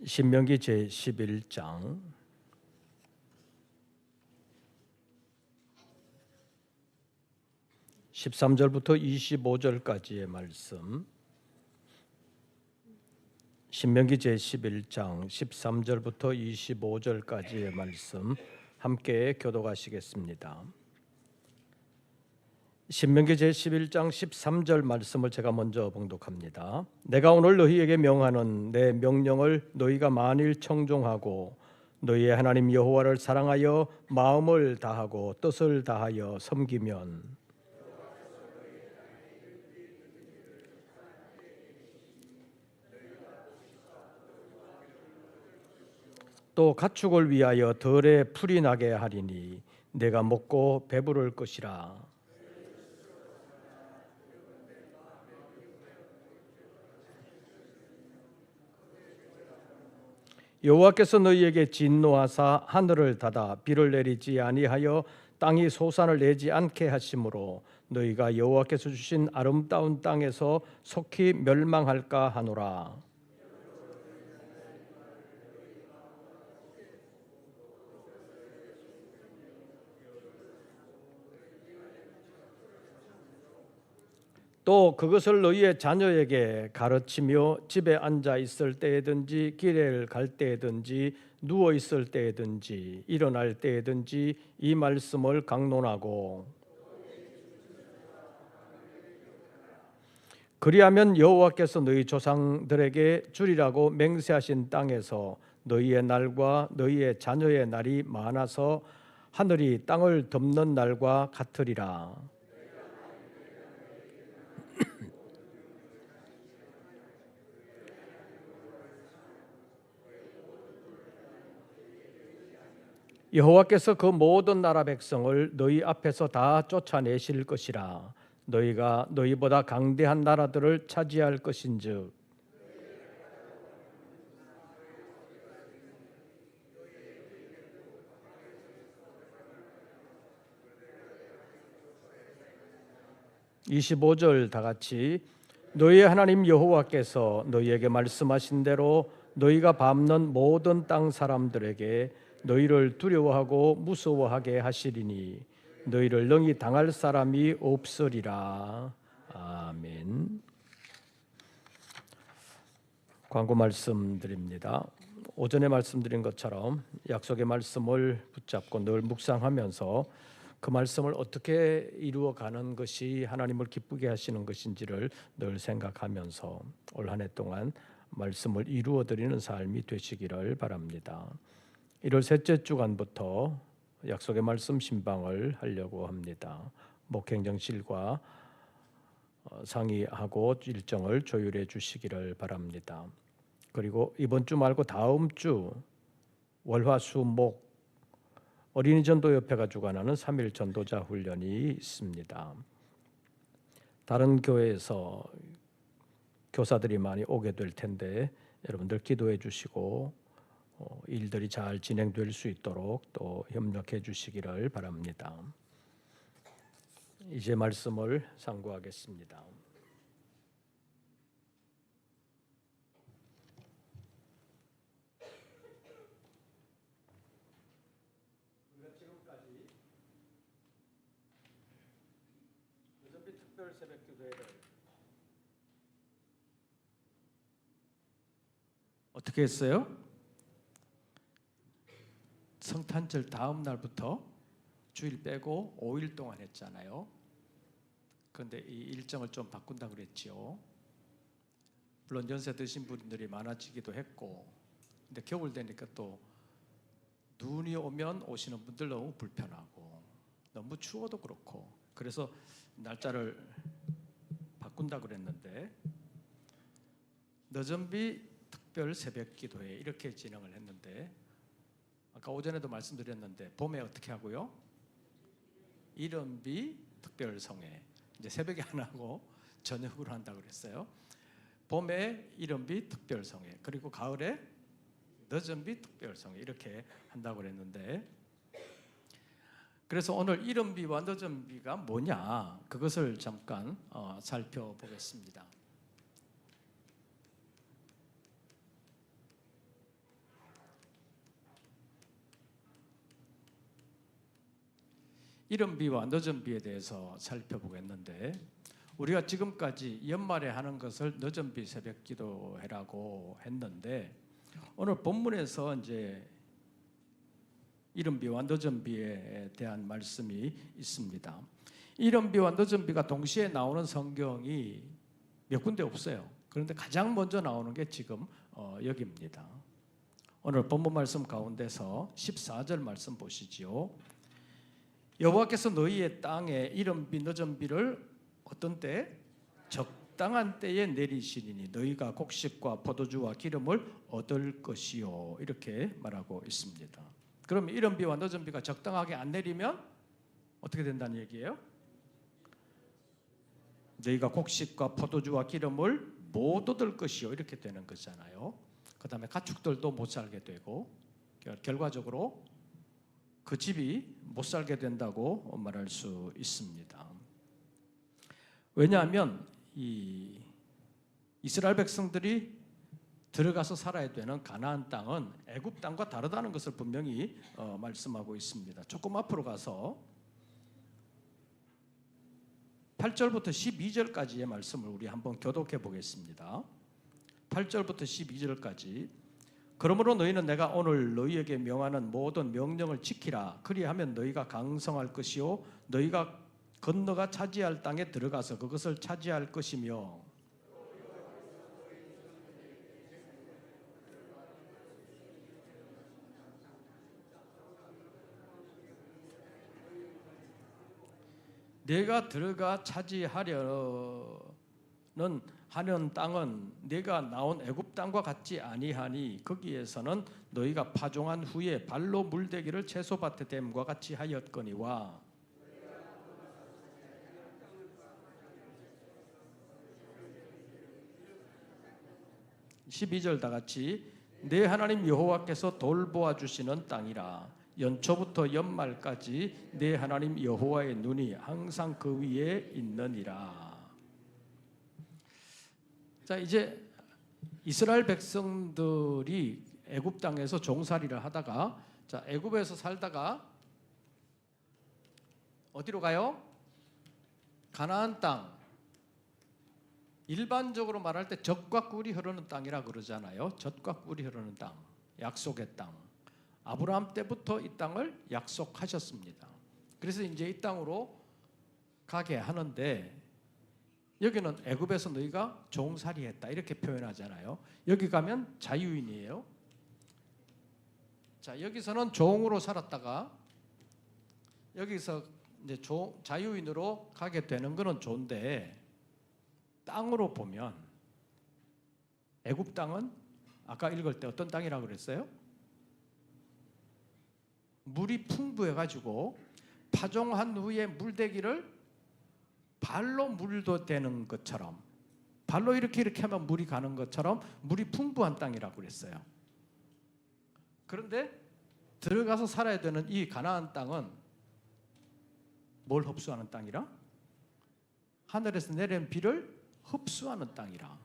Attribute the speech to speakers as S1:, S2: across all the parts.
S1: 신명기 제11장 13절부터 25절까지의 말씀, 신명기 제11장 13절부터 25절까지의 말씀 함께 교독하시겠습니다. 신명기 제11장 13절 말씀을 제가 먼저 봉독합니다. 내가 오늘 너희에게 명하는 내 명령을 너희가 만일 청종하고 너희의 하나님 여호와를 사랑하여 마음을 다하고 뜻을 다하여 섬기면 또 가축을 위하여 덜에 풀이 나게 하리니 내가 먹고 배부를 것이라. 여호와께서 너희에게 진노하사 하늘을 닫아 비를 내리지 아니하여 땅이 소산을 내지 않게 하심으로 너희가 여호와께서 주신 아름다운 땅에서 속히 멸망할까 하노라. 또 그것을 너희의 자녀에게 가르치며 집에 앉아 있을 때에든지 길을 갈 때에든지 누워 있을 때에든지 일어날 때에든지 이 말씀을 강론하고 그리하면 여호와께서 너희 조상들에게 주리라고 맹세하신 땅에서 너희의 날과 너희의 자녀의 날이 많아서 하늘이 땅을 덮는 날과 같으리라. 여호와께서 그 모든 나라 백성을 너희 앞에서 다 쫓아내실 것이라. 너희가 너희보다 강대한 나라들을 차지할 것인즉 (25절) 다 같이 너희의 하나님 여호와께서 너희에게 말씀하신 대로 너희가 밟는 모든 땅 사람들에게 너희를 두려워하고 무서워하게 하시리니 너희를 능히 당할 사람이 없으리라. 아멘. 광고 말씀드립니다. 오전에 말씀드린 것처럼 약속의 말씀을 붙잡고 늘 묵상하면서 그 말씀을 어떻게 이루어가는 것이 하나님을 기쁘게 하시는 것인지를 늘 생각하면서 올 한 해 동안 말씀을 이루어드리는 삶이 되시기를 바랍니다. 1월 셋째 주간부터 약속의 말씀 신방을 하려고 합니다. 목행정실과 상의하고 일정을 조율해 주시기를 바랍니다. 그리고 이번 주 말고 다음 주 월화수목 어린이 전도협회가 주관하는 3일 전도자 훈련이 있습니다. 다른 교회에서 교사들이 많이 오게 될 텐데 여러분들 기도해 주시고 일들이 잘 진행될 수 있도록 또 협력해 주시기를 바랍니다. 이제 말씀을 상고하겠습니다. 우리가 지금까지 여전비 특별 새벽 기도회를 어떻게 했어요? 성탄절 다음 날부터 주일 빼고 5일 동안 했잖아요. 그런데 이 일정을 좀 바꾼다고 그랬죠. 물론 연세 드신 분들이 많아지기도 했고, 근데 겨울 되니까 또 눈이 오면 오시는 분들 너무 불편하고 너무 추워도 그렇고 그래서 날짜를 바꾼다고 그랬는데 너전비 특별 새벽 기도회 이렇게 진행을 했는데 아까 오전에도 말씀드렸는데 봄에 어떻게 하고요? 이른비 특별성회 이제 새벽에 안 하고 저녁으로 한다고 그랬어요. 봄에 이른비 특별성회 그리고 가을에 늦은비 특별성회 이렇게 한다고 그랬는데 그래서 오늘 이른비와 늦은비가 뭐냐 그것을 잠깐 살펴보겠습니다. 이른 비와 늦은 비에 대해서 살펴보겠는데, 우리가 지금까지 연말에 하는 것을 늦은 비 새벽 기도회라고 했는데, 오늘 본문에서 이제 이른 비와 늦은 비에 대한 말씀이 있습니다. 이른 비와 늦은 비가 동시에 나오는 성경이 몇 군데 없어요. 그런데 가장 먼저 나오는 게 지금 여기입니다. 오늘 본문 말씀 가운데서 14절 말씀 보시지요. 여호와께서 너희의 땅에 이른 비 늦은 비를 어떤 때? 적당한 때에 내리시리니 너희가 곡식과 포도주와 기름을 얻을 것이요, 이렇게 말하고 있습니다. 그럼 이른 비와 늦은 비가 적당하게 안 내리면 어떻게 된다는 얘기예요? 너희가 곡식과 포도주와 기름을 못 얻을 것이요, 이렇게 되는 거잖아요. 그 다음에 가축들도 못 살게 되고, 결과적으로 그 집이 못 살게 된다고 말할 수 있습니다. 왜냐하면 이 이스라엘 백성들이 들어가서 살아야 되는 가나안 땅은 애굽 땅과 다르다는 것을 분명히 말씀하고 있습니다. 조금 앞으로 가서 8절부터 12절까지의 말씀을 우리 한번 교독해 보겠습니다. 8절부터 12절까지. 그러므로 너희는 내가 오늘 너희에게 명하는 모든 명령을 지키라. 그리하면 너희가 강성할 것이요 너희가 건너가 차지할 땅에 들어가서 그것을 차지할 것이며, 내가 들어가 차지하려는 하는 땅은 내가 나온 애굽 땅과 같지 아니하니 거기에서는 너희가 파종한 후에 발로 물대기를 채소밭에 댐과 같이 하였거니와, 12절 다 같이. 내 하나님 여호와께서 돌보아 주시는 땅이라. 연초부터 연말까지 내 하나님 여호와의 눈이 항상 그 위에 있느니라. 자, 이제 이스라엘 백성들이 애굽 땅에서 종살이를 하다가, 자, 애굽에서 살다가 어디로 가요? 가나안 땅. 일반적으로 말할 때 젖과 꿀이 흐르는 땅이라 그러잖아요. 젖과 꿀이 흐르는 땅, 약속의 땅. 아브라함 때부터 이 땅을 약속하셨습니다. 그래서 이제 이 땅으로 가게 하는데, 여기는 애굽에서 너희가 종살이했다 이렇게 표현하잖아요. 여기 가면 자유인이에요. 자, 여기서는 종으로 살았다가 여기서 이제 자유인으로 가게 되는 것은 좋은데, 땅으로 보면 애굽 땅은 아까 읽을 때 어떤 땅이라고 그랬어요? 물이 풍부해 가지고 파종한 후에 물대기를 발로 물도 되는 것처럼, 발로 이렇게 하면 물이 가는 것처럼 물이 풍부한 땅이라고 그랬어요. 그런데 들어가서 살아야 되는 이 가나안 땅은 뭘 흡수하는 땅이라? 하늘에서 내린 비를 흡수하는 땅이라.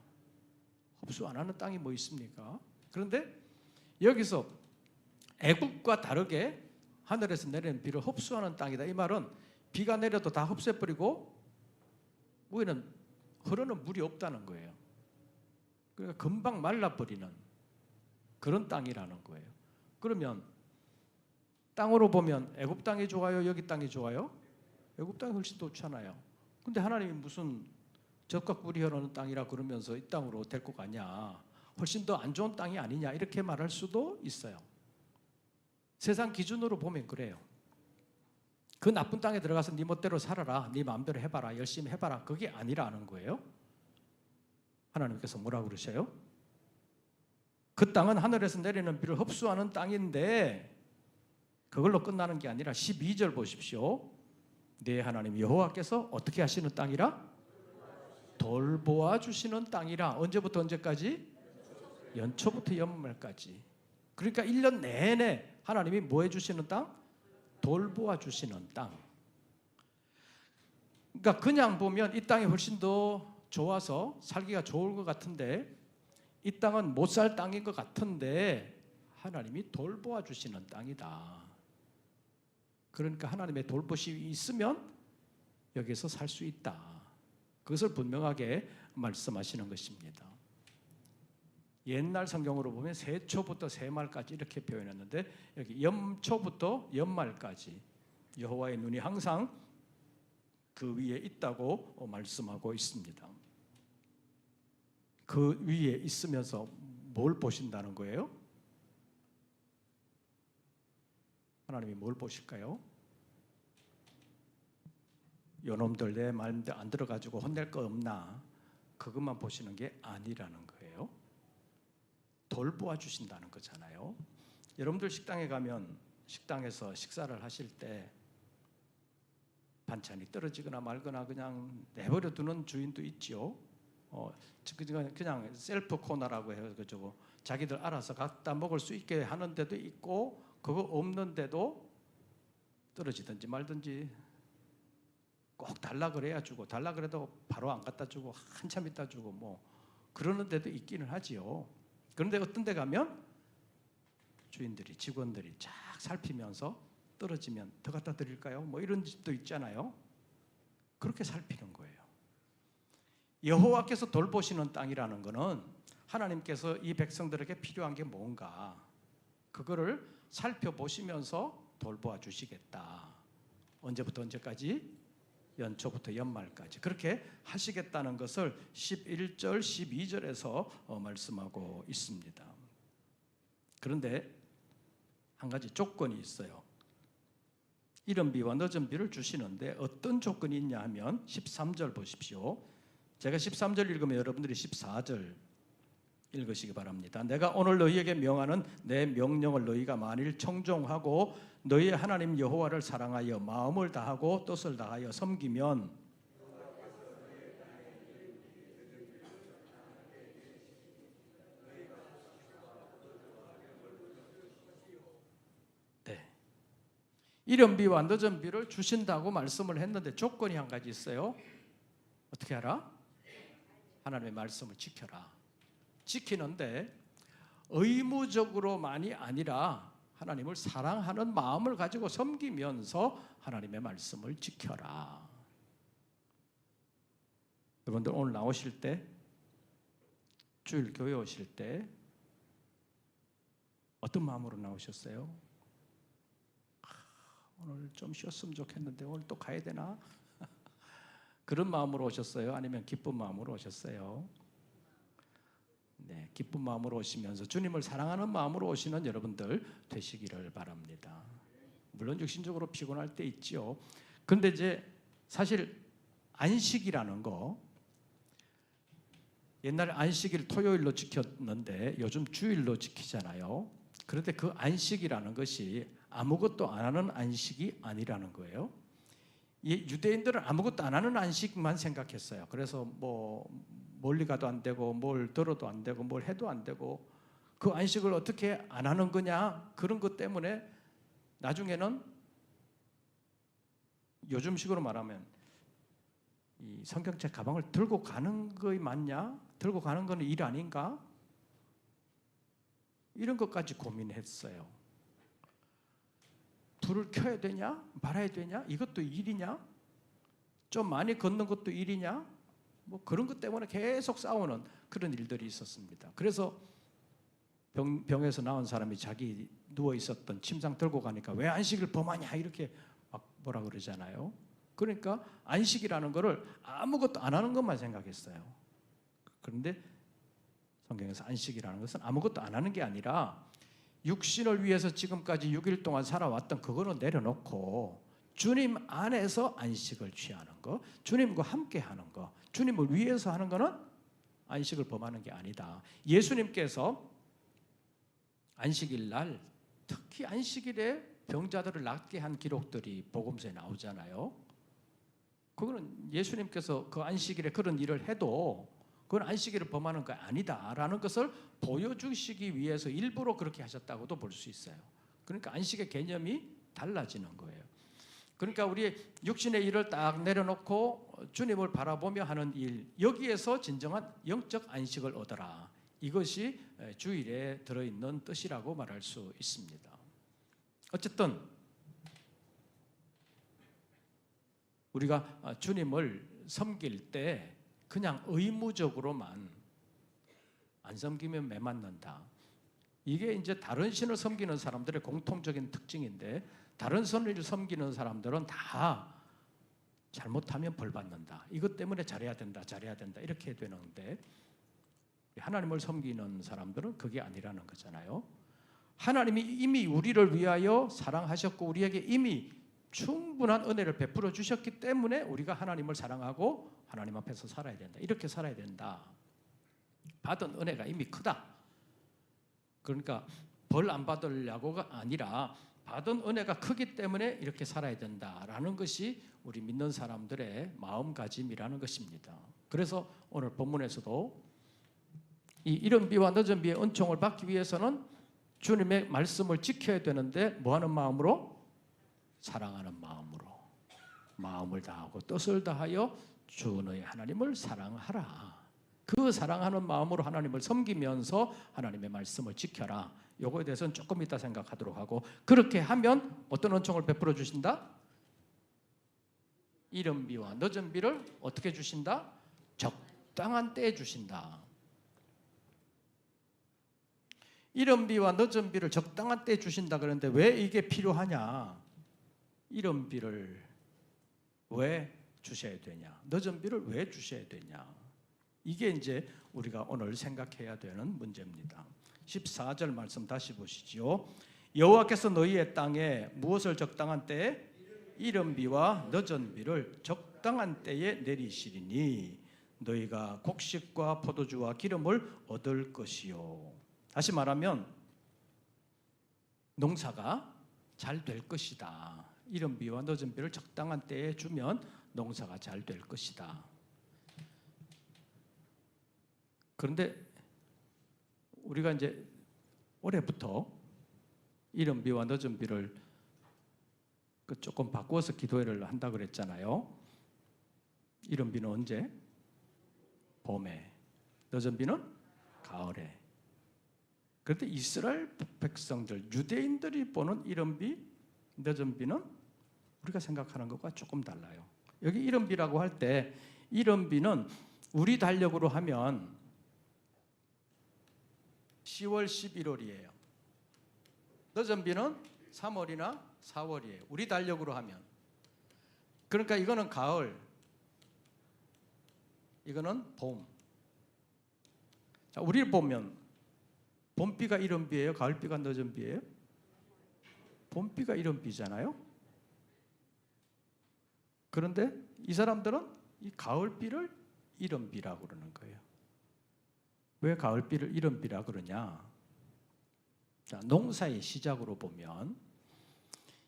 S1: 흡수 안 하는 땅이 뭐 있습니까? 그런데 여기서 애굽과 다르게 하늘에서 내리는 비를 흡수하는 땅이다. 이 말은 비가 내려도 다 흡수해버리고 위에는 흐르는 물이 없다는 거예요. 그러니까 금방 말라버리는 그런 땅이라는 거예요. 그러면 땅으로 보면 애굽 땅이 좋아요? 여기 땅이 좋아요? 애굽 땅이 훨씬 좋잖아요. 근데 하나님이 무슨 젖과 꿀이 흐르는 땅이라 그러면서 이 땅으로 데리고 가냐, 훨씬 더 안 좋은 땅이 아니냐, 이렇게 말할 수도 있어요. 세상 기준으로 보면 그래요. 그 나쁜 땅에 들어가서 네 멋대로 살아라, 네 마음대로 해봐라, 열심히 해봐라, 그게 아니라는 거예요. 하나님께서 뭐라고 그러셔요? 그 땅은 하늘에서 내리는 비를 흡수하는 땅인데 그걸로 끝나는 게 아니라 12절 보십시오. 네 하나님 여호와께서 어떻게 하시는 땅이라? 돌보아 주시는 땅이라. 언제부터 언제까지? 연초부터 연말까지. 그러니까 1년 내내 하나님이 뭐 해주시는 땅? 돌보아 주시는 땅. 그러니까 그냥 보면 이 땅이 훨씬 더 좋아서 살기가 좋을 것 같은데, 이 땅은 못 살 땅인 것 같은데 하나님이 돌보아 주시는 땅이다. 그러니까 하나님의 돌보심이 있으면 여기서 살 수 있다. 그것을 분명하게 말씀하시는 것입니다. 옛날 성경으로 보면 세초부터 세말까지 이렇게 표현했는데 여기 염초부터 연말까지 여호와의 눈이 항상 그 위에 있다고 말씀하고 있습니다. 그 위에 있으면서 뭘 보신다는 거예요? 하나님이 뭘 보실까요? 요놈들 내 말 안 들어가지고 혼낼 거 없나? 그것만 보시는 게 아니라는 거예요. 돌보아 주신다는 거잖아요. 여러분들 식당에 가면 식당에서 식사를 하실 때 반찬이 떨어지거나 말거나 그냥 내버려 두는 주인도 있죠. 그냥 셀프 코너라고 해가지고 자기들 알아서 갖다 먹을 수 있게 하는 데도 있고, 그거 없는데도 떨어지든지 말든지 꼭 달라 그래야 주고, 달라 그래도 바로 안 갖다 주고 한참 있다 주고 뭐 그러는 데도 있기는 하지요. 그런데 어떤 데 가면 주인들이, 직원들이 쫙 살피면서 떨어지면 더 갖다 드릴까요? 뭐 이런 집도 있잖아요. 그렇게 살피는 거예요. 여호와께서 돌보시는 땅이라는 것은 하나님께서 이 백성들에게 필요한 게 뭔가 그거를 살펴보시면서 돌보아 주시겠다. 언제부터 언제까지? 연초부터 연말까지 그렇게 하시겠다는 것을 11절, 12절에서 말씀하고 있습니다. 그런데 한 가지 조건이 있어요. 이른 비와 늦은 비를 주시는데 어떤 조건이 있냐 하면 13절 보십시오. 제가 13절 읽으면 여러분들이 14절 읽으시기 바랍니다. 내가 오늘 너희에게 명하는 내 명령을 너희가 만일 청종하고 너희의 하나님 여호와를 사랑하여 마음을 다하고 뜻을 다하여 섬기면 네, 이른 비와 늦은 비를 주신다고 말씀을 했는데 조건이 한 가지 있어요. 어떻게 알아? 하나님의 말씀을 지켜라. 지키는데 의무적으로만이 아니라 하나님을 사랑하는 마음을 가지고 섬기면서 하나님의 말씀을 지켜라. 여러분들 오늘 나오실 때, 주일 교회 오실 때 어떤 마음으로 나오셨어요? 오늘 좀 쉬었으면 좋겠는데 오늘 또 가야 되나? 그런 마음으로 오셨어요? 아니면 기쁜 마음으로 오셨어요? 네, 기쁜 마음으로 오시면서 주님을 사랑하는 마음으로 오시는 여러분들 되시기를 바랍니다. 물론 육신적으로 피곤할 때 있죠. 그런데 이제 사실 안식이라는 거, 옛날에 안식일 토요일로 지켰는데 요즘 주일로 지키잖아요. 그런데 그 안식이라는 것이 아무것도 안 하는 안식이 아니라는 거예요. 유대인들은 아무것도 안 하는 안식만 생각했어요. 그래서 뭐 멀리 가도 안 되고 뭘 들어도 안 되고 뭘 해도 안 되고 그 안식을 어떻게 안 하는 거냐, 그런 것 때문에 나중에는 요즘식으로 말하면 이 성경책 가방을 들고 가는 거이 맞냐? 들고 가는 거는 일 아닌가? 이런 것까지 고민했어요. 불을 켜야 되냐? 말아야 되냐? 이것도 일이냐? 좀 많이 걷는 것도 일이냐? 뭐 그런 것 때문에 계속 싸우는 그런 일들이 있었습니다. 그래서 병에서 나온 사람이 자기 누워 있었던 침상 들고 가니까 왜 안식일 범하냐 이렇게 막 뭐라 그러잖아요. 그러니까 안식이라는 거를 아무것도 안 하는 것만 생각했어요. 그런데 성경에서 안식이라는 것은 아무것도 안 하는 게 아니라 육신을 위해서 지금까지 6일 동안 살아왔던 그거는 내려놓고 주님 안에서 안식을 취하는 거, 주님과 함께 하는 거, 주님을 위해서 하는 거는 안식을 범하는 게 아니다. 예수님께서 안식일 날 특히 안식일에 병자들을 낫게 한 기록들이 복음서에 나오잖아요. 그거는 예수님께서 그 안식일에 그런 일을 해도 그건 안식일을 범하는 거 아니다라는 것을 보여주시기 위해서 일부러 그렇게 하셨다고도 볼 수 있어요. 그러니까 안식의 개념이 달라지는 거예요. 그러니까 우리 육신의 일을 딱 내려놓고 주님을 바라보며 하는 일, 여기에서 진정한 영적 안식을 얻어라. 이것이 주일에 들어있는 뜻이라고 말할 수 있습니다. 어쨌든 우리가 주님을 섬길 때 그냥 의무적으로만 안 섬기면 매 맞는다. 이게 이제 다른 신을 섬기는 사람들의 공통적인 특징인데, 다른 신을 섬기는 사람들은 다 잘못하면 벌 받는다. 이것 때문에 잘해야 된다, 잘해야 된다 이렇게 되는데, 하나님을 섬기는 사람들은 그게 아니라는 거잖아요. 하나님이 이미 우리를 위하여 사랑하셨고 우리에게 이미 충분한 은혜를 베풀어 주셨기 때문에 우리가 하나님을 사랑하고 하나님 앞에서 살아야 된다. 이렇게 살아야 된다. 받은 은혜가 이미 크다. 그러니까 벌 안 받으려고가 아니라 받은 은혜가 크기 때문에 이렇게 살아야 된다라는 것이 우리 믿는 사람들의 마음가짐이라는 것입니다. 그래서 오늘 본문에서도 이 이른 비와 늦은 비의 은총을 받기 위해서는 주님의 말씀을 지켜야 되는데 뭐하는 마음으로? 사랑하는 마음으로, 마음을 다하고 뜻을 다하여 주 너의 하나님을 사랑하라. 그 사랑하는 마음으로 하나님을 섬기면서 하나님의 말씀을 지켜라. 요거에 대해서는 조금 이따 생각하도록 하고, 그렇게 하면 어떤 은총을 베풀어 주신다? 이른 비와 늦은 비를 어떻게 주신다? 적당한 때에 주신다. 이른 비와 늦은 비를 적당한 때에 주신다. 그런데 왜 이게 필요하냐? 이른 비를 왜 주셔야 되냐? 늦은 비를 왜 주셔야 되냐? 이게 이제 우리가 오늘 생각해야 되는 문제입니다. 14절 말씀 다시 보시죠. 여호와께서 너희의 땅에 무엇을 적당한 때에? 이른 비와 늦은 비를 적당한 때에 내리시리니 너희가 곡식과 포도주와 기름을 얻을 것이요. 다시 말하면 농사가 잘 될 것이다. 이른 비와 늦은 비를 적당한 때에 주면 농사가 잘 될 것이다. 그런데 우리가 이제 올해부터 이른 비와 늦은 비를 조금 바꾸어서 기도회를 한다 그랬잖아요. 이른 비는 언제? 봄에. 늦은 비는 가을에. 그런데 이스라엘 백성들, 유대인들이 보는 이른 비, 늦은 비는 우리가 생각하는 것과 조금 달라요. 여기 이른 비라고 할 때 이른 비는 우리 달력으로 하면 10월, 11월이에요. 늦은 비는 3월이나 4월이에요. 우리 달력으로 하면. 그러니까 이거는 가을, 이거는 봄. 자, 우리를 보면 봄비가 이른 비예요? 가을비가 늦은 비예요? 봄비가 이른 비잖아요. 그런데 이 사람들은 이 가을비를 이른 비라고 그러는 거예요. 왜 가을비를 이른 비라 그러냐? 자, 농사의 시작으로 보면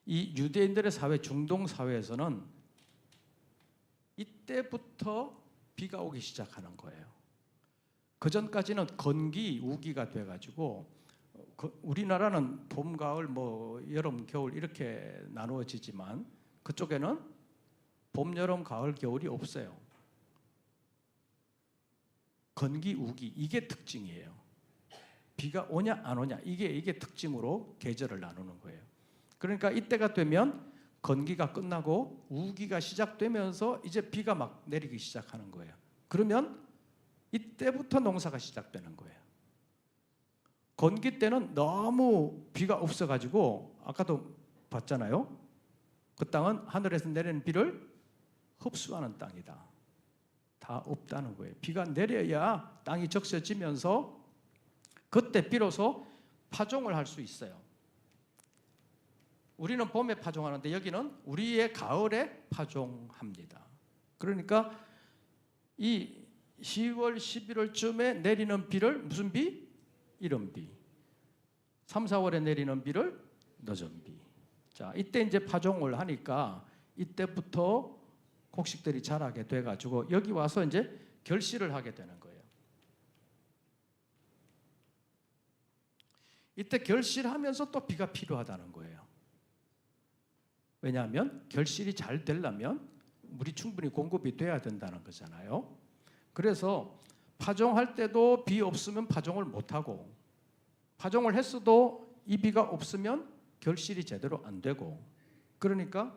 S1: 이 유대인들의 사회, 중동 사회에서는 이때부터 비가 오기 시작하는 거예요. 그 전까지는 건기, 우기가 돼가지고 우리나라는 봄, 가을, 여름, 겨울 이렇게 나누어지지만 그쪽에는 봄, 여름, 가을, 겨울이 없어요. 건기, 우기 이게 특징이에요. 비가 오냐 안 오냐 이게 특징으로 계절을 나누는 거예요. 그러니까 이때가 되면 건기가 끝나고 우기가 시작되면서 이제 비가 막 내리기 시작하는 거예요. 그러면 이때부터 농사가 시작되는 거예요. 건기 때는 너무 비가 없어가지고 아까도 봤잖아요. 그 땅은 하늘에서 내리는 비를 흡수하는 땅이다. 다 없다는 거예요. 비가 내려야 땅이 적셔지면서 그때 비로소 파종을 할 수 있어요. 우리는 봄에 파종하는데 여기는 우리의 가을에 파종합니다. 그러니까 이 10월, 11월쯤에 내리는 비를 무슨 비? 이른 비. 3, 4월에 내리는 비를 늦은 비. 자, 이때 이제 파종을 하니까 이때부터 곡식들이 자라게 돼가지고 여기 와서 이제 결실을 하게 되는 거예요. 이때 결실하면서 또 비가 필요하다는 거예요. 왜냐하면 결실이 잘 되려면 물이 충분히 공급이 돼야 된다는 거잖아요. 그래서 파종할 때도 비 없으면 파종을 못하고, 파종을 했어도 이 비가 없으면 결실이 제대로 안 되고, 그러니까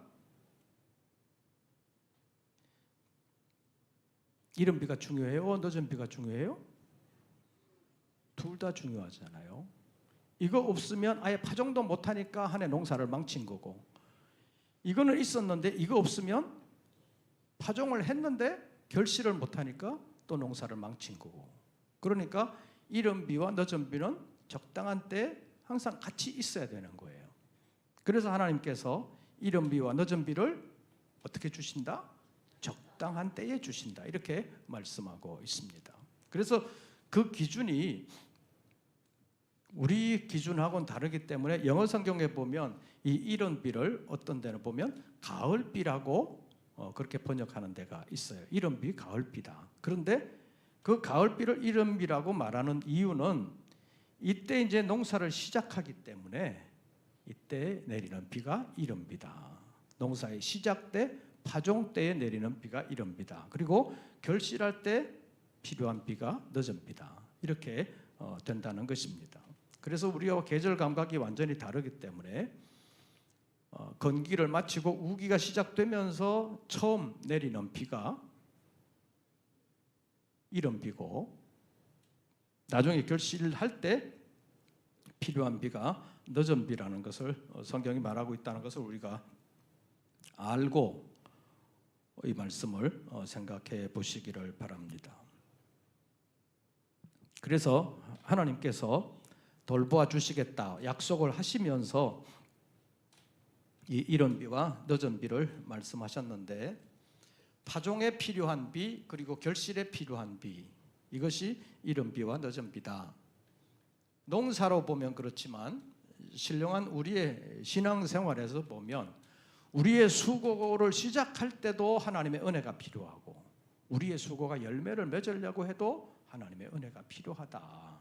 S1: 이른 비가 중요해요? 늦은 비가 중요해요? 둘 다 중요하잖아요. 이거 없으면 아예 파종도 못하니까 한 해 농사를 망친 거고, 이거는 있었는데 이거 없으면 파종을 했는데 결실을 못하니까 또 농사를 망친 거고. 그러니까 이른 비와 늦은 비는 적당한 때에 항상 같이 있어야 되는 거예요. 그래서 하나님께서 이른 비와 늦은 비를 어떻게 주신다? 적당한 때에 주신다, 이렇게 말씀하고 있습니다. 그래서 그 기준이 우리 기준하고는 다르기 때문에 영어 성경에 보면 이 이른 비를 어떤 데는 보면 가을비라고 그렇게 번역하는 데가 있어요. 이른 비, 가을비다. 그런데 그 가을비를 이른 비라고 말하는 이유는 이때 이제 농사를 시작하기 때문에 이때 내리는 비가 이른 비다. 농사의 시작 때, 파종 때에 내리는 비가 이른 비다. 그리고 결실할 때 필요한 비가 늦은 비다. 이렇게 된다는 것입니다. 그래서 우리와 계절 감각이 완전히 다르기 때문에 건기를 마치고 우기가 시작되면서 처음 내리는 비가 이른 비고, 나중에 결실할 때 필요한 비가 늦은 비라는 것을 성경이 말하고 있다는 것을 우리가 알고 이 말씀을 생각해 보시기를 바랍니다. 그래서 하나님께서 돌보아 주시겠다 약속을 하시면서 이 이른 비와 늦은 비를 말씀하셨는데, 파종에 필요한 비 그리고 결실에 필요한 비, 이것이 이른 비와 늦은 비다. 농사로 보면 그렇지만 신령한 우리의 신앙생활에서 보면 우리의 수고를 시작할 때도 하나님의 은혜가 필요하고, 우리의 수고가 열매를 맺으려고 해도 하나님의 은혜가 필요하다.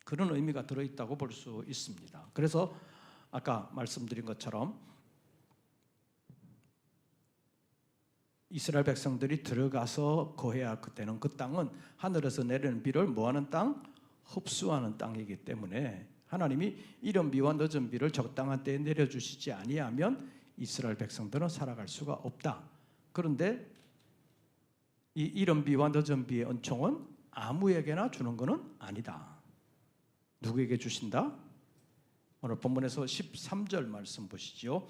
S1: 그런 의미가 들어있다고 볼 수 있습니다. 그래서 아까 말씀드린 것처럼 이스라엘 백성들이 들어가서 거해야 그때는 그 땅은 하늘에서 내리는 비를 뭐하는 땅? 흡수하는 땅이기 때문에 하나님이 이른 비와 늦은 비를 적당한 때에 내려주시지 아니하면 이스라엘 백성들은 살아갈 수가 없다. 그런데 이 이른 비와 늦은 비의 은총은 아무에게나 주는 것은 아니다. 누구에게 주신다? 오늘 본문에서 13절 말씀 보시죠.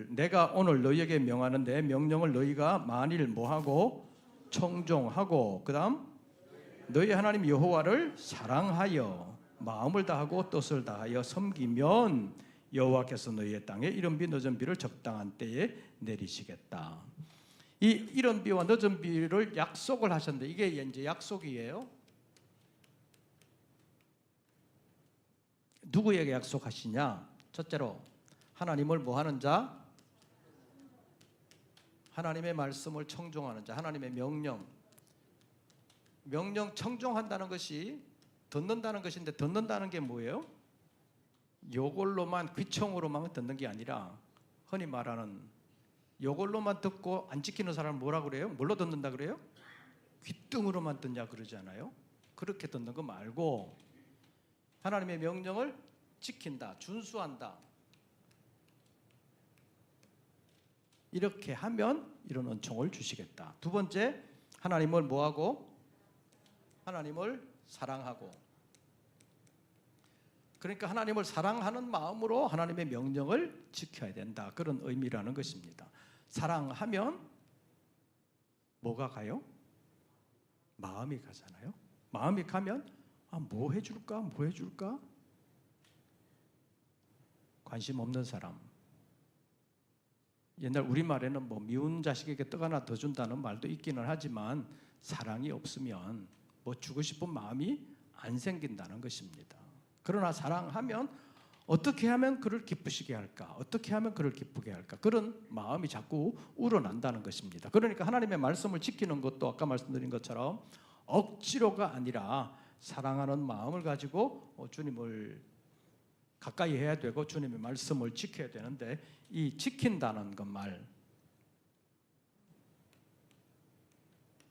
S1: 내가 오늘 너희에게 명하는 내 명령을 너희가 만일 뭐하고 청종하고, 그 다음 너희 하나님 여호와를 사랑하여 마음을 다하고 뜻을 다하여 섬기면 여호와께서 너희의 땅에 이른 비 늦은 비를 적당한 때에 내리시겠다. 이 이른 비와 늦은 비를 약속을 하셨는데, 이게 이제 약속이에요. 누구에게 약속하시냐? 첫째로 하나님을 뭐하는 자? 하나님의 말씀을 청종하는 자, 하나님의 명령 청종한다는 것이 듣는다는 것인데, 듣는다는 게 뭐예요? 요걸로만, 귀청으로만 듣는 게 아니라 흔히 말하는 요걸로만 듣고 안 지키는 사람을 뭐라 그래요? 뭘로 듣는다 그래요? 귀등으로만 듣냐 그러잖아요. 그렇게 듣는 거 말고 하나님의 명령을 지킨다, 준수한다. 이렇게 하면 이런 은총을 주시겠다. 두 번째, 하나님을 뭐하고? 하나님을 사랑하고. 그러니까 하나님을 사랑하는 마음으로 하나님의 명령을 지켜야 된다. 그런 의미라는 것입니다. 사랑하면 뭐가 가요? 마음이 가잖아요. 마음이 가면 뭐 해줄까? 관심 없는 사람. 옛날 우리말에는 미운 자식에게 떡 하나 더 준다는 말도 있기는 하지만, 사랑이 없으면 주고 싶은 마음이 안 생긴다는 것입니다. 그러나 사랑하면 어떻게 하면 그를 기쁘시게 할까? 어떻게 하면 그를 기쁘게 할까? 그런 마음이 자꾸 우러난다는 것입니다. 그러니까 하나님의 말씀을 지키는 것도 아까 말씀드린 것처럼 억지로가 아니라 사랑하는 마음을 가지고 주님을 가까이 해야 되고 주님의 말씀을 지켜야 되는데, 이 지킨다는 것 말,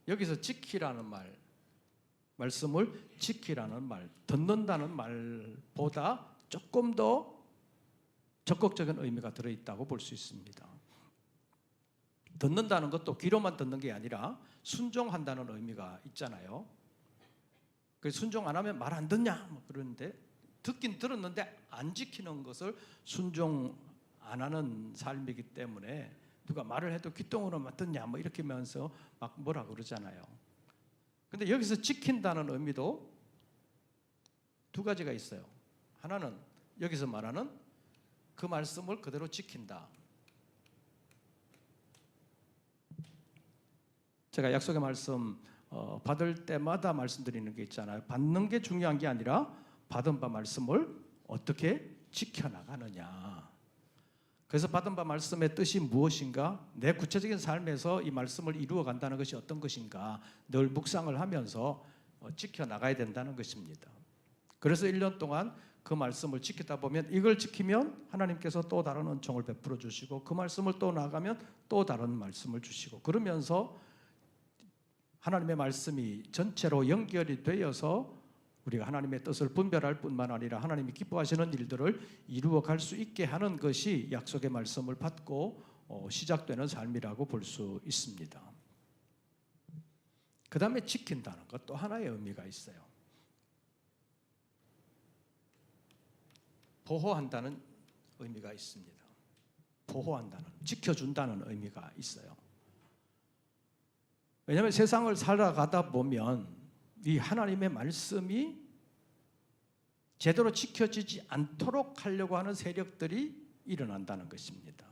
S1: 여기서 지키라는 말, 말씀을 지키라는 말, 듣는다는 말보다 조금 더 적극적인 의미가 들어있다고 볼 수 있습니다. 듣는다는 것도 귀로만 듣는 게 아니라 순종한다는 의미가 있잖아요. 그 순종 안 하면 말 안 듣냐 뭐 그러는데, 듣긴 들었는데 안 지키는 것을 순종 안 하는 삶이기 때문에 누가 말을 해도 귓등으로만 듣냐 뭐 이렇게 하면서 막 뭐라 그러잖아요. 근데 여기서 지킨다는 의미도 두 가지가 있어요. 하나는 여기서 말하는 그 말씀을 그대로 지킨다. 제가 약속의 말씀 받을 때마다 말씀드리는 게 있잖아요. 받는 게 중요한 게 아니라 받은 바 말씀을 어떻게 지켜나가느냐. 그래서 받은 바 말씀의 뜻이 무엇인가, 내 구체적인 삶에서 이 말씀을 이루어 간다는 것이 어떤 것인가 늘 묵상을 하면서 지켜나가야 된다는 것입니다. 그래서 1년 동안 그 말씀을 지키다 보면, 이걸 지키면 하나님께서 또 다른 은총을 베풀어 주시고, 그 말씀을 또 나가면 또 다른 말씀을 주시고, 그러면서 하나님의 말씀이 전체로 연결이 되어서 우리가 하나님의 뜻을 분별할 뿐만 아니라 하나님이 기뻐하시는 일들을 이루어 갈 수 있게 하는 것이 약속의 말씀을 받고 시작되는 삶이라고 볼 수 있습니다. 그 다음에 지킨다는 것 또 하나의 의미가 있어요. 보호한다는 의미가 있습니다. 보호한다는, 지켜준다는 의미가 있어요. 왜냐하면 세상을 살아가다 보면 이 하나님의 말씀이 제대로 지켜지지 않도록 하려고 하는 세력들이 일어난다는 것입니다.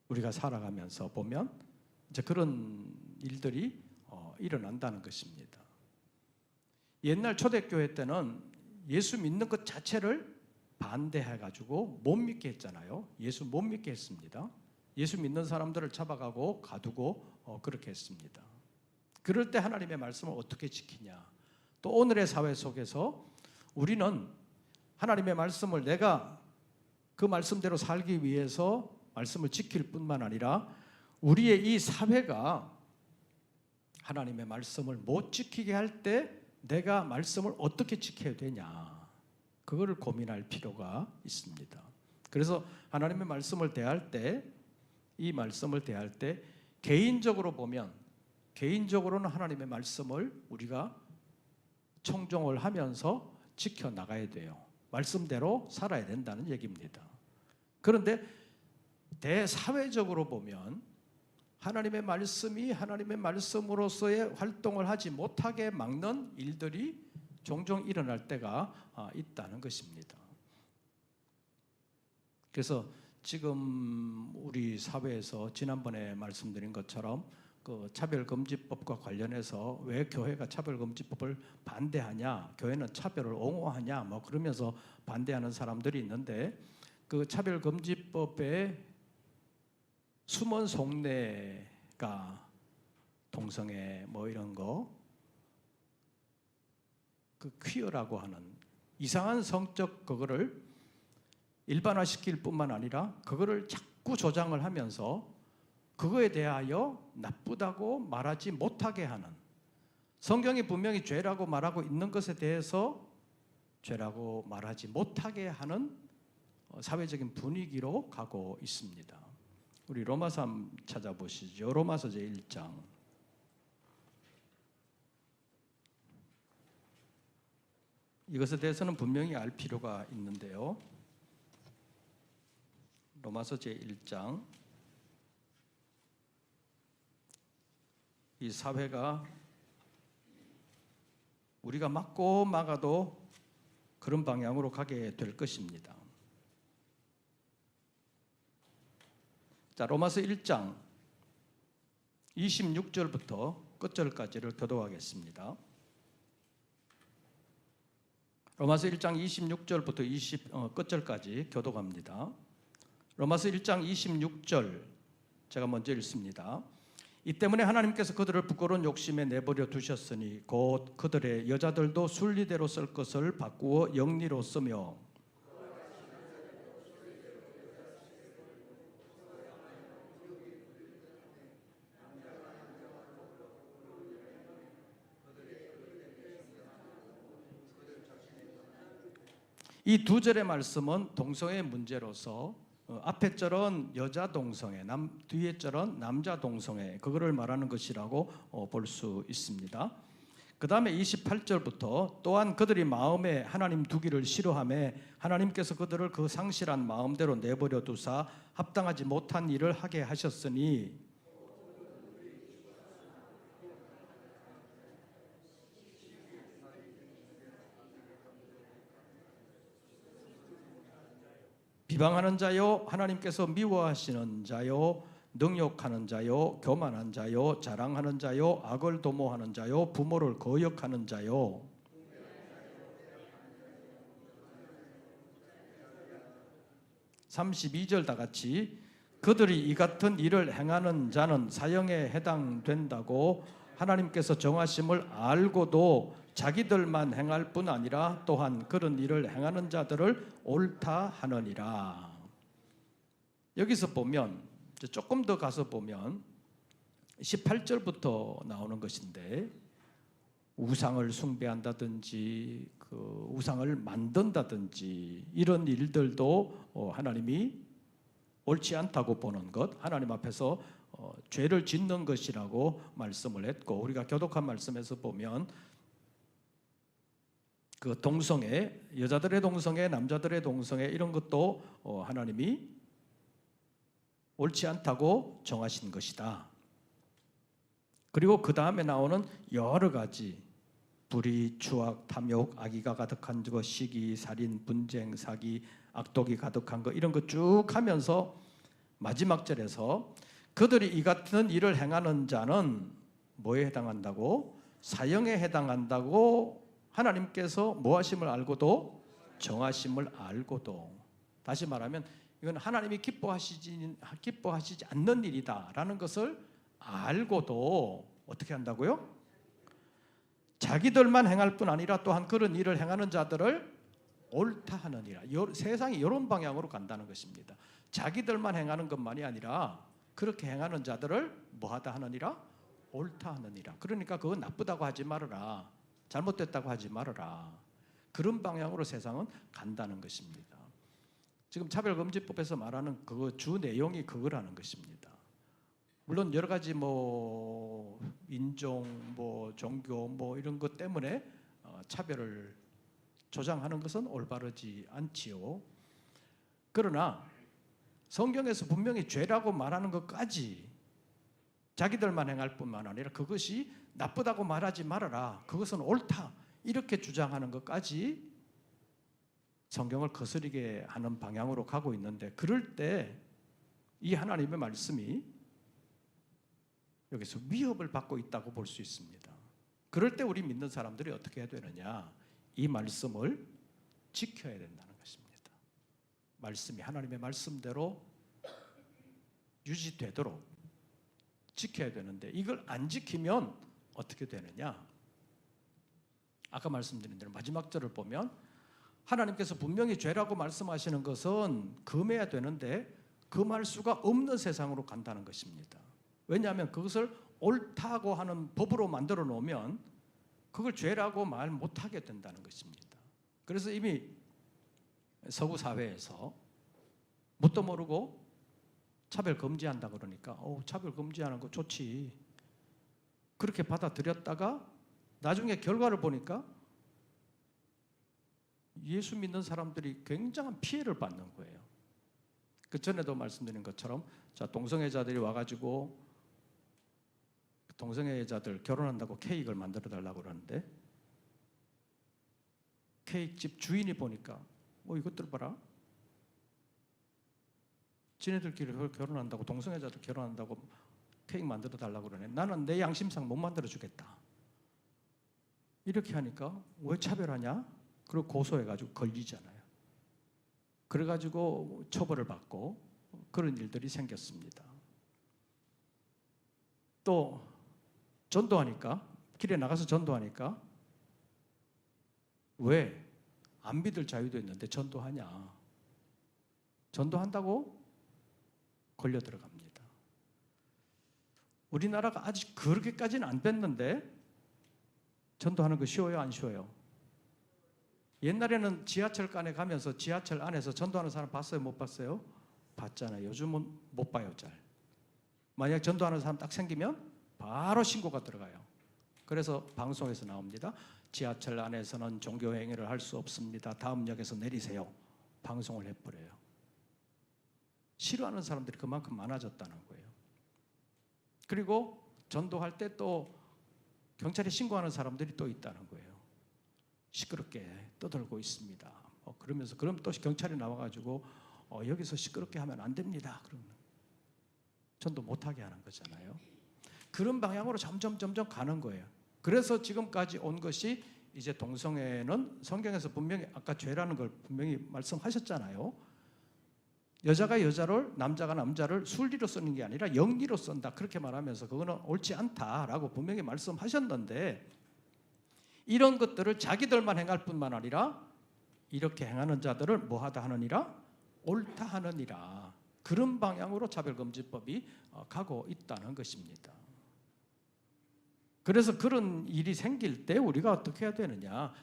S1: 우리가 살아가면서 보면 이제 그런 일들이 일어난다는 것입니다. 옛날 초대교회 때는 예수 믿는 것 자체를 반대해가지고 못 믿게 했잖아요. 예수 못 믿게 했습니다. 예수 믿는 사람들을 잡아가고 가두고 그렇게 했습니다. 그럴 때 하나님의 말씀을 어떻게 지키냐. 또 오늘의 사회 속에서 우리는 하나님의 말씀을 내가 그 말씀대로 살기 위해서 말씀을 지킬 뿐만 아니라 우리의 이 사회가 하나님의 말씀을 못 지키게 할 때 내가 말씀을 어떻게 지켜야 되냐, 그거를 고민할 필요가 있습니다. 그래서 하나님의 말씀을 대할 때, 이 말씀을 대할 때 개인적으로 보면, 개인적으로는 하나님의 말씀을 우리가 청종을 하면서 지켜나가야 돼요. 말씀대로 살아야 된다는 얘기입니다. 그런데 대사회적으로 보면 하나님의 말씀이 하나님의 말씀으로서의 활동을 하지 못하게 막는 일들이 종종 일어날 때가 있다는 것입니다. 그래서 지금 우리 사회에서 지난번에 말씀드린 것처럼 그 차별금지법과 관련해서 왜 교회가 차별금지법을 반대하냐, 교회는 차별을 옹호하냐 뭐 그러면서 반대하는 사람들이 있는데, 그 차별금지법에 숨은 속내가 동성애 뭐 이런 거, 그 퀴어라고 하는 이상한 성적 그거를 일반화시킬 뿐만 아니라 그거를 자꾸 조장을 하면서 그거에 대하여 나쁘다고 말하지 못하게 하는, 성경이 분명히 죄라고 말하고 있는 것에 대해서 죄라고 말하지 못하게 하는 사회적인 분위기로 가고 있습니다. 우리 로마서 찾아보시죠. 로마서 제1장. 이것에 대해서는 분명히 알 필요가 있는데요. 로마서 제1장. 이 사회가 우리가 막고 막아도 그런 방향으로 가게 될 것입니다. 자, 로마서 1장 26절부터 끝절까지를 교독하겠습니다. 로마서 1장 26절부터 끝절까지 교독합니다. 로마서 1장 26절 제가 먼저 읽습니다. 이 때문에 하나님께서 그들을 부끄러운 욕심에 내버려 두셨으니 곧 그들의 여자들도 순리대로 쓸 것을 바꾸어 영리로 쓰며, 이 두 절의 말씀은 동성애 문제로서 앞에 절은 여자 동성애, 뒤에 절은 남자 동성애, 그거를 말하는 것이라고 볼 수 있습니다. 그 다음에 28절부터 또한 그들이 마음에 하나님 두기를 싫어하며 하나님께서 그들을 그 상실한 마음대로 내버려 두사 합당하지 못한 일을 하게 하셨으니 비방하는 자요, 하나님께서 미워하시는 자요, 능욕하는 자요, 교만한 자요, 자랑하는 자요, 악을 도모하는 자요, 부모를 거역하는 자요. 32절 다 같이 그들이 이 같은 일을 행하는 자는 사형에 해당된다고 하나님께서 정하심을 알고도 자기들만 행할 뿐 아니라 또한 그런 일을 행하는 자들을 옳다 하느니라. 여기서 보면 조금 더 가서 보면 18절부터 나오는 것인데 우상을 숭배한다든지 그 우상을 만든다든지 이런 일들도 하나님이 옳지 않다고 보는 것, 하나님 앞에서 죄를 짓는 것이라고 말씀을 했고, 우리가 교독한 말씀에서 보면 그 동성애, 여자들의 동성애, 남자들의 동성애 이런 것도 하나님이 옳지 않다고 정하신 것이다. 그리고 그 다음에 나오는 여러 가지 불의, 추악, 탐욕, 악의가 가득한 것, 시기, 살인, 분쟁, 사기, 악독이 가득한 것 이런 거 쭉 하면서 마지막 절에서 그들이 이 같은 일을 행하는 자는 뭐에 해당한다고? 사형에 해당한다고 하나님께서 뭐하심을 알고도 정하심을 알고도, 다시 말하면 이건 하나님이 기뻐하시지 않는 일이다라는 것을 알고도 어떻게 한다고요? 자기들만 행할 뿐 아니라 또한 그런 일을 행하는 자들을 옳다 하느니라. 세상이 이런 방향으로 간다는 것입니다. 자기들만 행하는 것만이 아니라 그렇게 행하는 자들을 뭐하다 하느니라? 옳다 하느니라. 그러니까 그건 나쁘다고 하지 말아라, 잘못됐다고 하지 말아라, 그런 방향으로 세상은 간다는 것입니다. 지금 차별금지법에서 말하는 그 주 내용이 그거라는 것입니다. 물론 여러 가지 뭐 인종, 뭐 종교, 뭐 이런 것 때문에 차별을 조장하는 것은 올바르지 않지요. 그러나 성경에서 분명히 죄라고 말하는 것까지 자기들만 행할 뿐만 아니라 그것이 나쁘다고 말하지 말아라, 그것은 옳다, 이렇게 주장하는 것까지 성경을 거스르게 하는 방향으로 가고 있는데, 그럴 때 이 하나님의 말씀이 여기서 위협을 받고 있다고 볼 수 있습니다. 그럴 때 우리 믿는 사람들이 어떻게 해야 되느냐? 이 말씀을 지켜야 된다는 것입니다. 말씀이 하나님의 말씀대로 유지되도록 지켜야 되는데, 이걸 안 지키면 어떻게 되느냐? 아까 말씀드린 대로 마지막 절을 보면 하나님께서 분명히 죄라고 말씀하시는 것은 금해야 되는데 금할 수가 없는 세상으로 간다는 것입니다. 왜냐하면 그것을 옳다고 하는 법으로 만들어 놓으면 그걸 죄라고 말 못하게 된다는 것입니다. 그래서 이미 서구 사회에서 뭣도 모르고 차별 금지한다 그러니까 차별 금지하는 거 좋지, 그렇게 받아들였다가 나중에 결과를 보니까 예수 믿는 사람들이 굉장한 피해를 받는 거예요. 그 전에도 말씀드린 것처럼 동성애자들이 와가지고 동성애자들 결혼한다고 케이크를 만들어 달라고 그러는데 케이크집 주인이 보니까 이것들 봐라, 지네들끼리 결혼한다고, 동성애자들 결혼한다고 케이크 만들어 달라고 그러네, 나는 내 양심상 못 만들어 주겠다, 이렇게 하니까 왜 차별하냐? 그리고 고소해가지고 걸리잖아요. 그래가지고 처벌을 받고 그런 일들이 생겼습니다. 또 전도하니까, 길에 나가서 전도하니까 왜 안 믿을 자유도 있는데 전도하냐? 전도한다고 걸려 들어갑니다. 우리나라가 아직 그렇게까지는 안 됐는데 전도하는 거 쉬워요, 안 쉬워요? 옛날에는 지하철 간에 가면서 지하철 안에서 전도하는 사람 봤어요, 못 봤어요?
S2: 봤잖아요. 요즘은 못 봐요, 잘. 만약 전도하는 사람 딱 생기면 바로 신고가 들어가요. 그래서 방송에서 나옵니다. 지하철 안에서는 종교 행위를 할 수 없습니다. 다음 역에서 내리세요. 방송을 해버려요. 싫어하는 사람들이 그만큼 많아졌다는 거예요. 그리고 전도할 때 또 경찰에 신고하는 사람들이 또 있다는 거예요. 시끄럽게 떠들고 있습니다. 그러면서 그럼 또 경찰이 나와가지고 여기서 시끄럽게 하면 안 됩니다. 그러면 전도 못하게 하는 거잖아요. 그런 방향으로 점점 가는 거예요. 그래서 지금까지 온 것이 이제 동성애는 성경에서 분명히 아까 죄라는 걸 분명히 말씀하셨잖아요. 여자가 여자를, 남자가 남자를 순리로 쓰는 게 아니라 영리로 쓴다. 그렇게 말하면서 그거는 옳지 않다라고 분명히 말씀하셨는데 이런 것들을 자기들만 행할 뿐만 아니라 이렇게 행하는 자들을 뭐하다 하느니라? 옳다 하느니라. 그런 방향으로 차별금지법이 가고 있다는 것입니다. 그래서 그런 일이 생길 때 우리가 어떻게 해야 되느냐?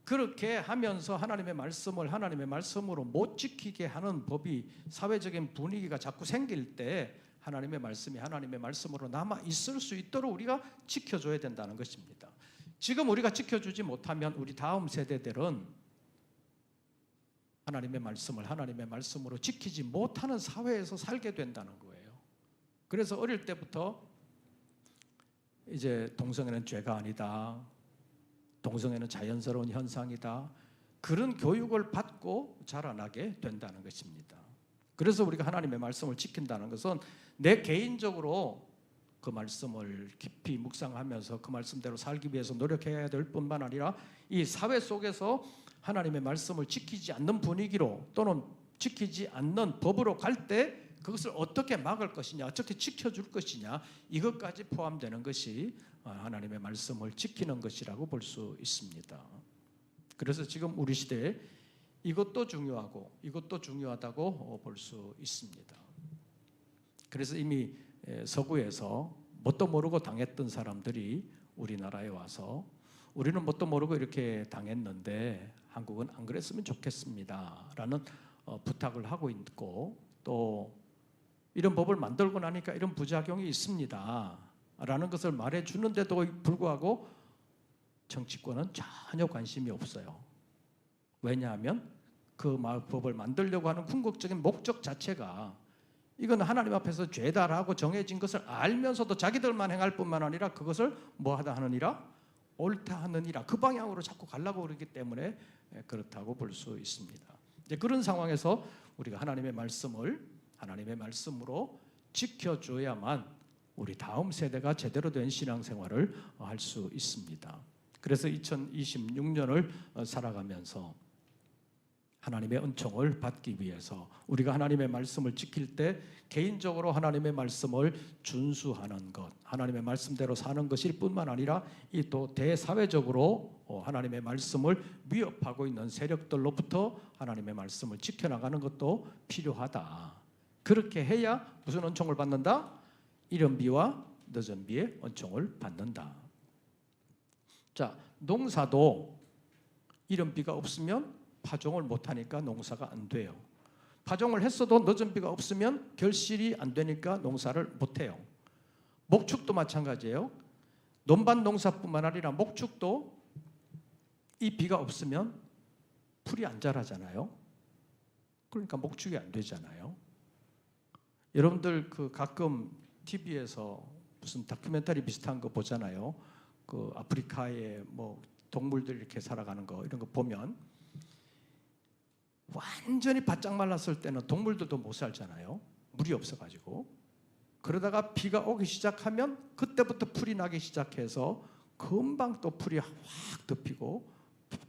S2: 그렇게 하면서 하나님의 말씀을 하나님의 말씀으로 못 지키게 하는 법이 사회적인 분위기가 자꾸 생길 때 하나님의 말씀이 하나님의 말씀으로 남아 있을 수 있도록 우리가 지켜줘야 된다는 것입니다. 지금 우리가 지켜주지 못하면 우리 다음 세대들은 하나님의 말씀을 하나님의 말씀으로 지키지 못하는 사회에서 살게 된다는 거예요. 그래서 어릴 때부터 이제 동성애는 죄가 아니다. 동성애는 자연스러운 현상이다. 그런 교육을 받고 자라나게 된다는 것입니다. 그래서 우리가 하나님의 말씀을 지킨다는 것은 내 개인적으로 그 말씀을 깊이 묵상하면서 그 말씀대로 살기 위해서 노력해야 될 뿐만 아니라 이 사회 속에서 하나님의 말씀을 지키지 않는 분위기로 또는 지키지 않는 법으로 갈 때 그것을 어떻게 막을 것이냐, 어떻게 지켜줄 것이냐, 이것까지 포함되는 것이 하나님의 말씀을 지키는 것이라고 볼 수 있습니다. 그래서 지금 우리 시대에 이것도 중요하고 이것도 중요하다고 볼 수 있습니다. 그래서 이미 서구에서 뭣도 모르고 당했던 사람들이 우리나라에 와서 우리는 뭣도 모르고 이렇게 당했는데 한국은 안 그랬으면 좋겠습니다 라는 부탁을 하고 있고, 또 이런 법을 만들고 나니까 이런 부작용이 있습니다 라는 것을 말해 주는데도 불구하고 정치권은 전혀 관심이 없어요. 왜냐하면 그 법을 만들려고 하는 궁극적인 목적 자체가 이건 하나님 앞에서 죄다라고 정해진 것을 알면서도 자기들만 행할 뿐만 아니라 그것을 뭐하다 하느니라? 옳다 하느니라. 그 방향으로 자꾸 가려고 그러기 때문에 그렇다고 볼 수 있습니다. 이제 그런 상황에서 우리가 하나님의 말씀을 하나님의 말씀으로 지켜줘야만 우리 다음 세대가 제대로 된 신앙생활을 할 수 있습니다. 그래서 2026년을 살아가면서 하나님의 은총을 받기 위해서 우리가 하나님의 말씀을 지킬 때 개인적으로 하나님의 말씀을 준수하는 것, 하나님의 말씀대로 사는 것일 뿐만 아니라 이 또 대사회적으로 하나님의 말씀을 위협하고 있는 세력들로부터 하나님의 말씀을 지켜나가는 것도 필요하다. 그렇게 해야 무슨 은총을 받는다? 이른 비와 늦은 비의 은총을 받는다. 자, 농사도 이른 비가 없으면 파종을 못하니까 농사가 안 돼요. 파종을 했어도 늦은 비가 없으면 결실이 안 되니까 농사를 못해요. 목축도 마찬가지예요. 논밭 농사뿐만 아니라 목축도 이 비가 없으면 풀이 안 자라잖아요. 그러니까 목축이 안 되잖아요. 여러분들 그 가끔 TV에서 무슨 다큐멘터리 비슷한 거 보잖아요. 그 아프리카의 뭐 동물들 이렇게 살아가는 거 이런 거 보면 완전히 바짝 말랐을 때는 동물들도 못 살잖아요. 물이 없어가지고. 그러다가 비가 오기 시작하면 그때부터 풀이 나기 시작해서 금방 또 풀이 확 덮이고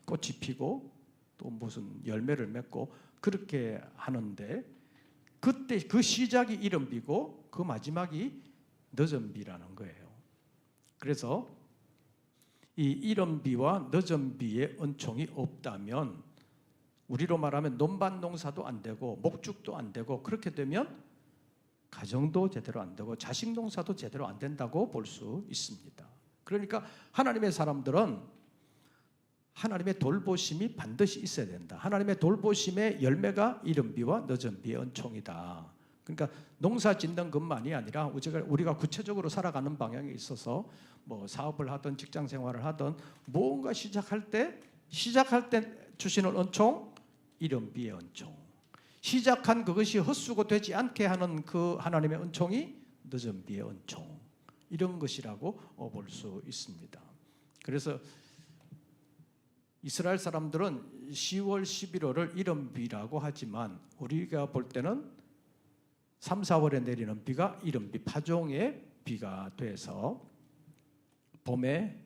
S2: 꽃이 피고 또 무슨 열매를 맺고 그렇게 하는데, 그때 그 시작이 이른 비고 그 마지막이 늦은 비라는 거예요. 그래서 이 이른 비와 늦은 비의 은총이 없다면 우리로 말하면 논밭 농사도 안 되고 목축도 안 되고, 그렇게 되면 가정도 제대로 안 되고 자식 농사도 제대로 안 된다고 볼 수 있습니다. 그러니까 하나님의 사람들은 하나님의 돌보심이 반드시 있어야 된다. 하나님의 돌보심의 열매가 이른 비와 늦은 비의 은총이다. 그러니까 농사 짓는 것만이 아니라 우리가 구체적으로 살아가는 방향에 있어서 뭐 사업을 하든 직장 생활을 하든 무언가 시작할 때 주시는 은총, 이른 비의 은총. 시작한 그것이 헛수고 되지 않게 하는 그 하나님의 은총이 늦은 비의 은총. 이런 것이라고 볼 수 있습니다. 그래서 이스라엘 사람들은 10월, 11월을 이른 비라고 하지만 우리가 볼 때는 3, 4월에 내리는 비가 이른 비, 파종의 비가 돼서 봄에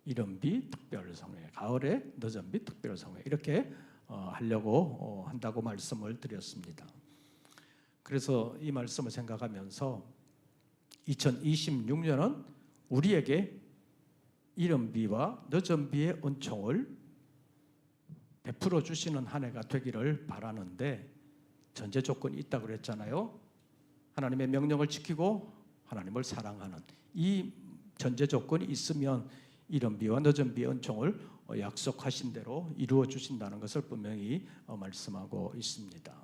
S2: 이른 비, 특별성회, 가을에 늦은 비, 특별성회 이렇게 하려고 한다고 말씀을 드렸습니다. 그래서 이 말씀을 생각하면서 2026년은 우리에게 이른 비와 늦은 비의 은총을 베풀어 주시는 한 해가 되기를 바라는데 전제 조건이 있다고 그랬잖아요. 하나님의 명령을 지키고 하나님을 사랑하는 이 전제 조건이 있으면 이른 비와 늦은 비의 은총을 약속하신 대로 이루어 주신다는 것을 분명히 말씀하고 있습니다.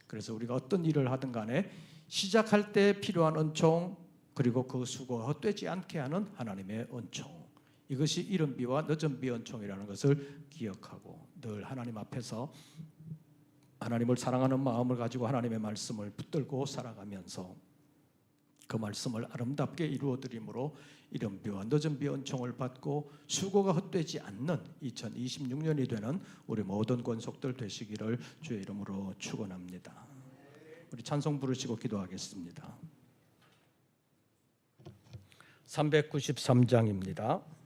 S2: 그래서 우리가 어떤 일을 하든 간에 시작할 때 필요한 은총 그리고 그 수고가 헛되지 않게 하는 하나님의 은총, 이것이 이른 비와 늦은 비의 은총이라는 것을 기억하고 늘 하나님 앞에서 하나님을 사랑하는 마음을 가지고 하나님의 말씀을 붙들고 살아가면서 그 말씀을 아름답게 이루어드림으로 이른 비와 늦은 비의 은총을 받고 수고가 헛되지 않는 2026년이 되는 우리 모든 권속들 되시기를 주의 이름으로 축원합니다. 우리 찬송 부르시고 기도하겠습니다.
S1: 393장입니다.